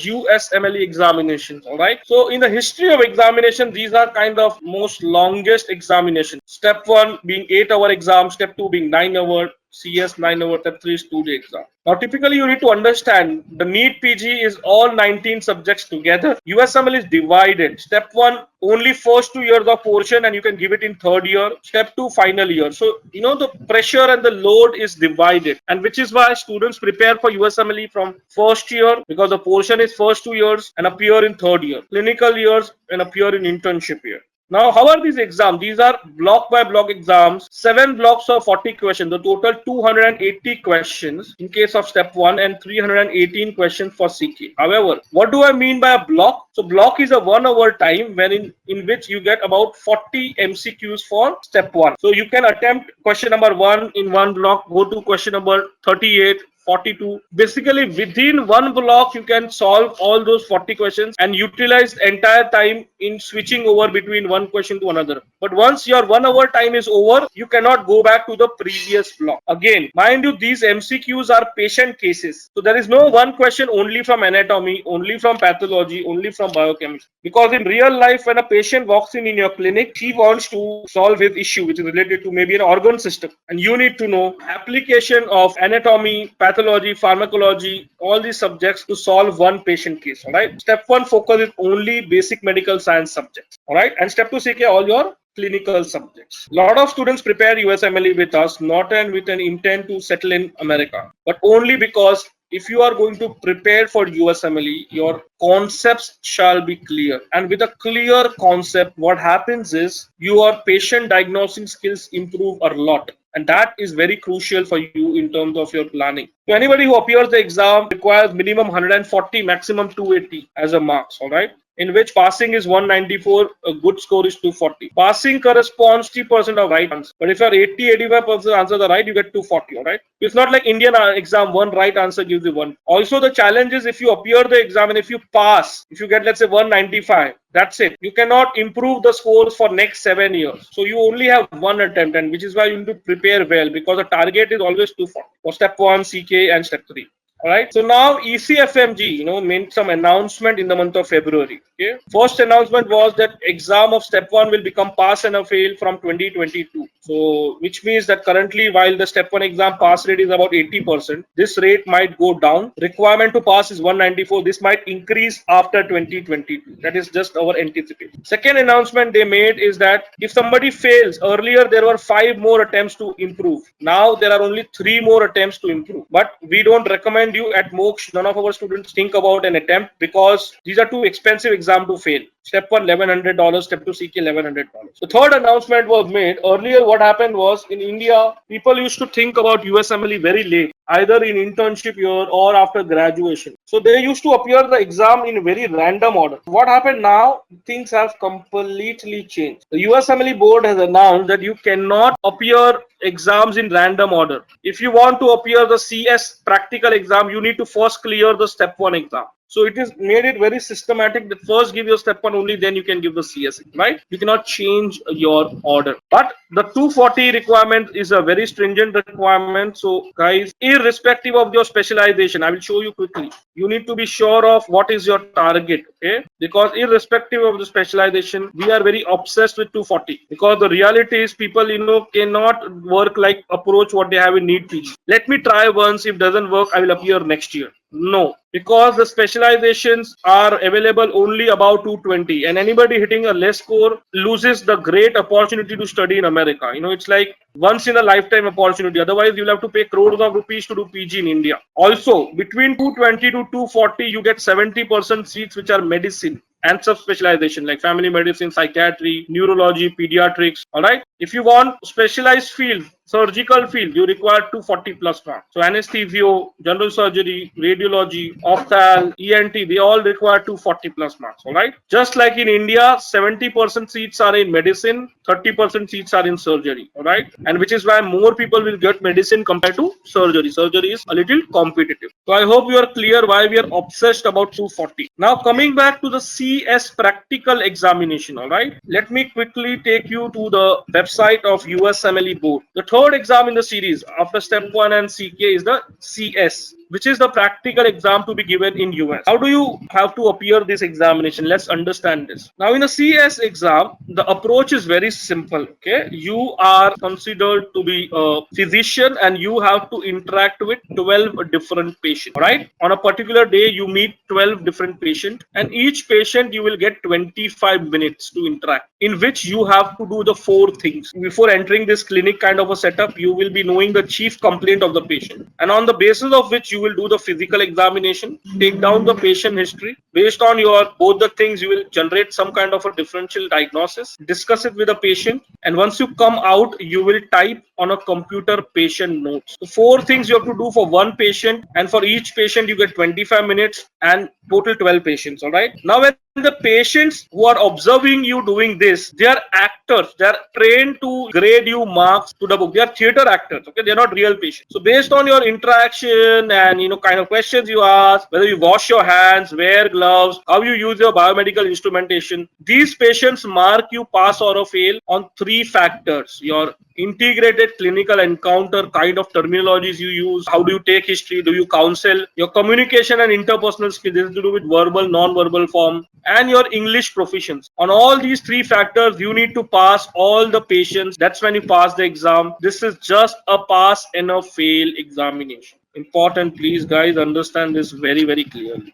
USMLE examinations. All right. So in the history of examination, these are kind of most longest examinations. Step 1 being 8-hour exam, step 2 being 9-hour, CS 9-hour, step 3 is 2-day exam. Now, typically, you need to understand the NEET PG is all 19 subjects together. USML is divided. Step 1, only first 2 years of portion, and you can give it in third year. Step 2, final year. So, the pressure and the load is divided, and which is why students prepare for USMLE from first year, because the portion is first 2 years and appear in third year. Clinical years and appear in internship year. Now, how are these exams? These are block by block exams, 7 blocks of 40 questions, the total 280 questions in case of step 1 and 318 questions for CK. However, what do I mean by a block? So, block is a 1 hour time when in which you get about 40 MCQs for step 1. So, you can attempt question number 1 in one block, go to question number 38, 42. Basically, within one block, you can solve all those 40 questions and utilize the entire time in switching over between one question to another. But once your 1 hour time is over, you cannot go back to the previous block. Again, mind you, these MCQs are patient cases. So there is no one question only from anatomy, only from pathology, only from biochemistry. Because in real life, when a patient walks in your clinic, he wants to solve his issue, which is related to maybe an organ system. And you need to know application of anatomy, pathology, pharmacology, all these subjects to solve one patient case. All right. Step 1 focus is only basic medical science subjects. All right. And step 2 CK all your clinical subjects. A lot of students prepare USMLE with us, not with an intent to settle in America, but only because if you are going to prepare for USMLE, your concepts shall be clear. And with a clear concept, what happens is your patient diagnosing skills improve a lot. And that is very crucial for you in terms of your planning. So anybody who appears the exam requires minimum 140, maximum 280 as a marks, all right? In which passing is 194, a good score is 240. Passing corresponds to 50% of right answer. But if you are 80-85% answer the right, you get 240, all right? It's not like Indian exam, one right answer gives you 1. Also, the challenge is if you appear the exam and if you pass, if you get, let's say, 195, that's it. You cannot improve the scores for next 7 years. So you only have one attempt, and which is why you need to prepare well, because the target is always 240 for step 1, CK, and step 3. All right. So now ECFMG, made some announcement in the month of February. Okay. First announcement was that exam of step 1 will become pass and a fail from 2022. So which means that currently, while the step 1 exam pass rate is about 80%, this rate might go down. Requirement to pass is 194. This might increase after 2022. That is just our anticipation. Second announcement they made is that if somebody fails, earlier there were 5 more attempts to improve. Now there are only 3 more attempts to improve. But we don't recommend you at Moksh, none of our students think about an attempt, because these are too expensive exam to fail. Step 1 $1,100, step 2 CK $1,100. The third announcement was made earlier. What happened was, in India, people used to think about USMLE very late, either in internship year or after graduation. So they used to appear the exam in very random order. What happened now? Things have completely changed. The USMLE board has announced that you cannot appear exams in random order. If you want to appear the CS practical exam, you need to first clear the step 1 exam. So it is made it very systematic that first give your step 1 only, then you can give the CS, right? You cannot change your order. But the 240 requirement is a very stringent requirement. So guys, irrespective of your specialization, I will show you quickly. You need to be sure of what is your target, okay? Because irrespective of the specialization, we are very obsessed with 240. Because the reality is people, cannot work like approach what they have in NEET PG. Let me try once. If doesn't work, I will appear next year. No, because the specializations are available only about 220, and anybody hitting a less score loses the great opportunity to study in America. It's like once in a lifetime opportunity. Otherwise, you'll have to pay crores of rupees to do PG in India. Also, between 220 to 240, you get 70% seats which are medicine and subspecialization like family medicine, psychiatry, neurology, pediatrics. All right. If you want specialized field, surgical field, you require 240 plus marks. So anesthesio, general surgery, radiology, ophthal, ENT, they all require 240 plus marks. All right. Just like in India, 70% seats are in medicine, 30% seats are in surgery. All right. And which is why more people will get medicine compared to surgery. Surgery is a little competitive. So I hope you are clear why we are obsessed about 240. Now coming back to the CS practical examination. All right. Let me quickly take you to the website of USMLE board. The third third exam in the series after step 1 and CK is the CS, which is the practical exam to be given in US. How do you have to appear this examination? Let's understand this. Now in the CS exam, the approach is very simple. Okay, you are considered to be a physician and you have to interact with 12 different patients. Right? On a particular day, you meet 12 different patients, and each patient you will get 25 minutes to interact, in which you have to do the 4 things. Before entering this clinic kind of a setup, you will be knowing the chief complaint of the patient, and on the basis of which you will do the physical examination, take down the patient history. Based on your both the things, you will generate some kind of a differential diagnosis, discuss it with the patient, and once you come out, you will type on a computer patient notes. So 4 things you have to do for one patient, and for each patient you get 25 minutes and total 12 patients. All right. Now when the patients who are observing you doing this, they are actors. They are trained to grade you marks to the book. They are theater actors. Okay, they are not real patients. So based on your interaction and kind of questions you ask, whether you wash your hands, wear gloves, how you use your biomedical instrumentation, these patients mark you pass or a fail on 3 factors: your integrated clinical encounter kind of terminologies you use, how do you take history, do you counsel, your communication and interpersonal skills, this is to do with verbal, non-verbal form, and your English proficiency. On all these 3 factors, you need to pass all the patients. That's when you pass the exam. This is just a pass and a fail examination. Important, please guys understand this very, very clearly.